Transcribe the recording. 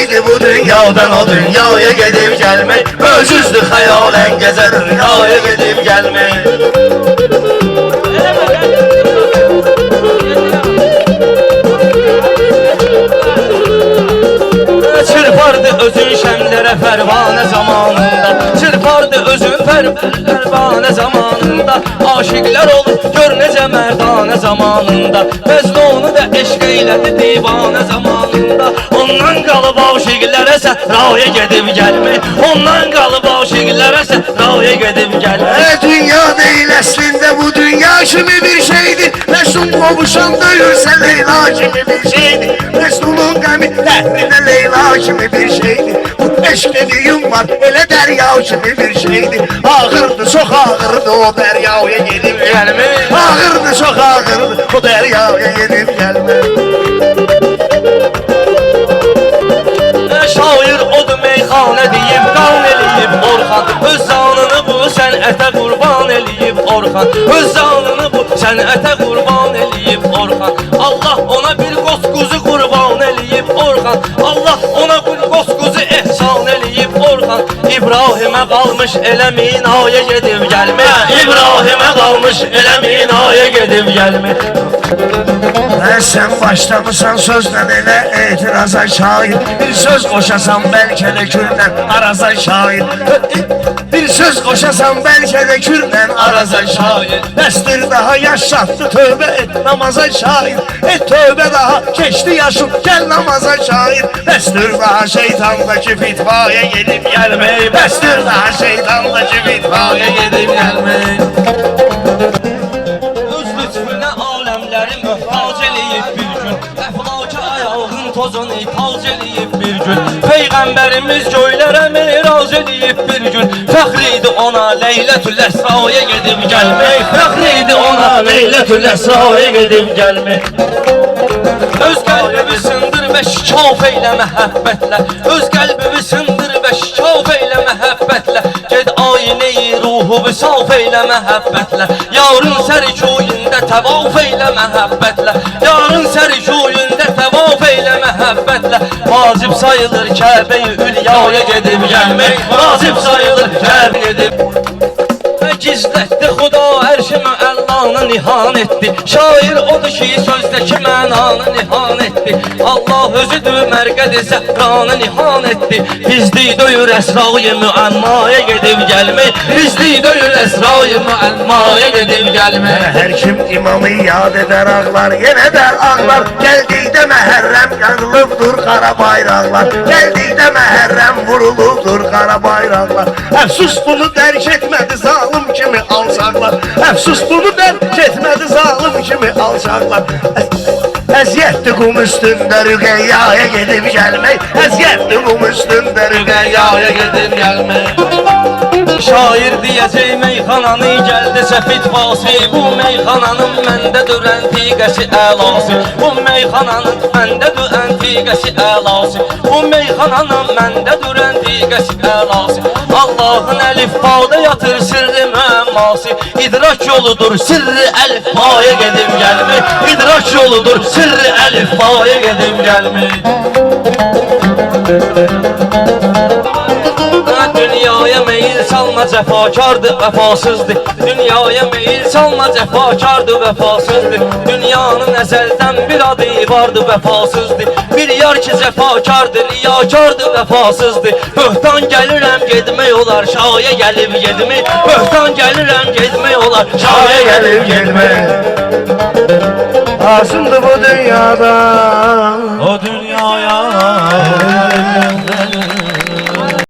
şeydi bu dünyadan o dünyaya gedib gelmek. Özüzdü hayalen gezer rüyaya gedib gelmek. Çırpardı özün şəmlərə fərvanə zamanında, çırpardı özün fərvanə zamanında. Aşıqlər olur gör necə mərdanə zamanında, Məcnunu da eşq eylədi divanə zamanında. Ondan qalıb aşıqlərə səhraya gedib gəlmək, ondan qalıb aşıqlərə səhraya gedib gəlmək. Dünya deyil əslində bu dünya kimi bir şeydir, Məcnun qovuşan döyürsə Leyla kimi bir şeydir, Mecnunun qəmi dəhrində Leyla kimi bir şeydir. Bu eşq dediyim var elə dərya kimi bir şeydir. Ağırdı çox ağırdı o dəryaya gedib gəlmək, ağırdı çox ağırdı o dəryaya gedib gəlmək. Şair odur meyxanə deyib qan eləyib Orxan, öz canını bu sənətə qurban eləyib Orxan, öz canını bu sənətə qurban eləyib Orxan. Allah ona bir qosquzu qurban eləyib Orxan, Allah ona bir qosquzu ehsan eləyib Orxan. İbrahimə qalmış elə minaya gedib gəlmək, İbrahimə qalmış elə minaya gedib gəlmək. Sən başlamısan sözlə elə etiraza şair, bir söz qoşasan bəlkə də küllə araza şair, bir söz qoşasan bəlkə də küllə araza şair. Dəstir daha yaşatdı tövbə et namaza şair, et tövbə daha keçdi yaşım gəl namaza şair. Dəstir daha şeytandakı fitvaya gedib gəlmək, dəstir daha şeytandakı fitvaya gedib gəlmək. Öz lütfünə aləmləri möhtac eləyib bir gün, əflaka ayağın tozunu tac eləyib bir gün. Peyğəmbərimiz göylərə mirac eləyib bir gün, fəxr idi ona Leylətül Əsraya gedib gəlmək, fəxr idi ona Leylətül Əsraya gedib gəlmək. Öz qəlbimi sındır və şikaf eylə məhəbbətlə, öz qəlbimi sındır və şikaf eylə məhəbbətlə. Ged ayine-i ruhu visaf eylə məhəbbətlə, yarın sərkuyündə təvaf eylə məhəbbətlə, yarın sərkuyündə təvaf eylə məhəbbətlə. Vacib sayılır Kəbə-i Ülyaya gedib gəlmək, vacib sayılır Kəbə gedib. Gizlətdi Xuda ərşimi Allah'ını nihan etdi, şair odur ki sözdəki mənanı nihan etdi. Allah özüdür mərqəd-i zəhranı nihan etdi. Bizdi döyür əsra-i müəmmaya gedib gəlmək, bizdi döyür əsra-i müəmmaya gedib gəlmək. Hər kim imamı yad edər ağlar, yenə də ağlar. Gəldikdə məhərrəm qanılıbdır qara bayraqlar, gəldikdə məhərrəm vurulubdur qara bayraqlar. Əfsus bunu dərk etmədi zalim kimi alçaqlar, əfsus bunu dərk etmədi zalim kimi alçaqlar. Əziyyətdir qum üstündə rüqəyyaya gedib gəlmək, əziyyətdir qum üstündə rüqəyyaya gedib gəlmək. Şair deyəcək meyxananı gəldi səfid bası, bu meyxananın məndədir əntiqəsi əlası, bu meyxananın məndədir əntiqəsi əlası, bu meyxananın məndədir əntiqəsi əlası. Allah'ın əlifbada yatır sirri müəmması, idrak yoludur sirri əlifbaya gedib gəlmək, idrak yoludur sirri əlifbaya gedib gəlmək. Dünyaya meyil salma cəfakardır, vəfasızdır. Dünyaya meyil salma cəfakardır, vəfasızdır. Dünyanın əzəldən bir adı vardır, vəfasızdır. Bir yar ki cəfakardır, riyakardır, vəfasızdır. Böhtan gəlirəm gedmək olar, şaya gəlib gedmək. Böhtan gəlirəm gedmək olar, şaya gəlib gedmək. Lazımdır bu dünyada